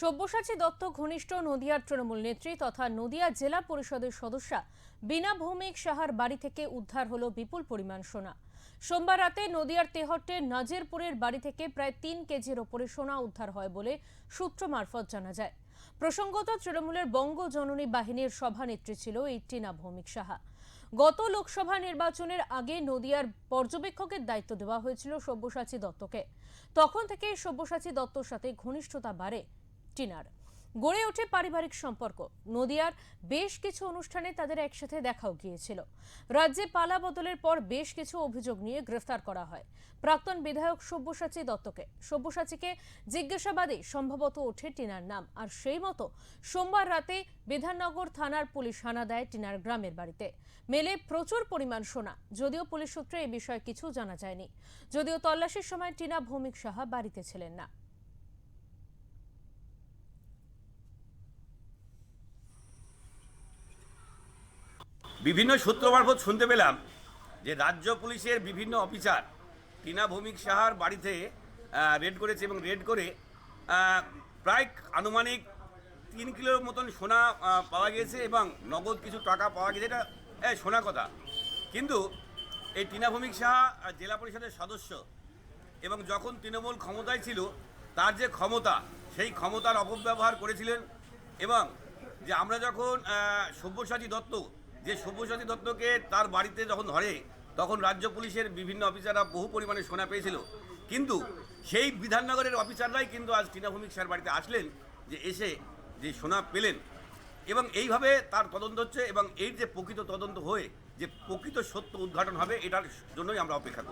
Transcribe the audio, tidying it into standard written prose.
সব্যসাচী দত্ত ঘনিষ্ঠ নদিয়ার তৃণমূল নেত্রী তথা নদিয়া জেলা পরিষদের সদস্যা বীণা ভৌমিক সাহার বাড়ি থেকে উদ্ধার হলো বিপুল পরিমাণ সোনা। সোমবার রাতে নদিয়ার তেহট্টের নাজিরপুরের বাড়ি থেকে প্রায় ৩ কেজির ওপরে সোনা উদ্ধার হয় বলে সূত্র মারফত জানা যায়। প্রসঙ্গত, তৃণমূলের বঙ্গ জননী বাহিনীর সভানেত্রী ছিল এই টিনা ভৌমিক সাহা। গত লোকসভা নির্বাচনের আগে নদিয়ার পর্যবেক্ষকের দায়িত্ব দেওয়া হয়েছিল সব্যসাচী দত্তকে। তখন থেকে সব্যসাচী দত্তর সাথে ঘনিষ্ঠতা বাড়ে টিনার। গড়ে ওঠে পারিবারিক সম্পর্ক। নদিয়ার বেশ কিছু অনুষ্ঠানে তাদের একসাথে দেখাও গিয়েছিল। রাজ্যে পালা বদলের পর বেশ কিছু অভিযোগ নিয়ে গ্রেফতার করা হয় প্রাক্তন বিধায়ক সব্যসাচী দত্তকে। সব্যসাচীকে জিজ্ঞাসাবাদে সম্ভবত ওঠে টিনার নাম। আর সেই মতো সোমবার রাতে বিধাননগর থানার পুলিশ হানা দেয় টিনার গ্রামের বাড়িতে। মেলে প্রচুর পরিমাণ সোনা। যদিও পুলিশ সূত্রে এ বিষয়ে কিছু জানা যায়নি। যদিও তল্লাশির সময় টিনা ভৌমিক সাহা বাড়িতে ছিলেন না। বিভিন্ন সূত্র মারফত শুনতে পেলাম যে রাজ্য পুলিশের বিভিন্ন অফিসার টিনা ভৌমিক সাহার বাড়িতে রেড করেছে এবং রেড করে প্রায় আনুমানিক 3 কিলোর মতন সোনা পাওয়া গেছে এবং নগদ কিছু টাকা পাওয়া গেছে। এটা শোনা কথা, কিন্তু এই টিনা ভৌমিক সাহা জেলা পরিষদের সদস্য এবং যখন তৃণমূল ক্ষমতায় ছিল তার যে ক্ষমতা, সেই ক্ষমতার অপব্যবহার করেছিলেন। এবং যে আমরা যখন সব্যসাচী দত্তকে তার বাড়িতে যখন ধরে, তখন রাজ্য পুলিশের বিভিন্ন অফিসাররা বহু পরিমাণে সোনা পেয়েছিল, কিন্তু সেই বিধাননগরের অফিসাররাই কিন্তু আজ টিনা ভৌমিক স্যার বাড়িতে আসলেন, যে এসে যে সোনা পেলেন। এবং এইভাবে তার তদন্ত হচ্ছে এবং এই যে প্রকৃত তদন্ত হয়ে যে প্রকৃত সত্য উদ্ঘাটন হবে, এটার জন্যই আমরা অপেক্ষা করছি।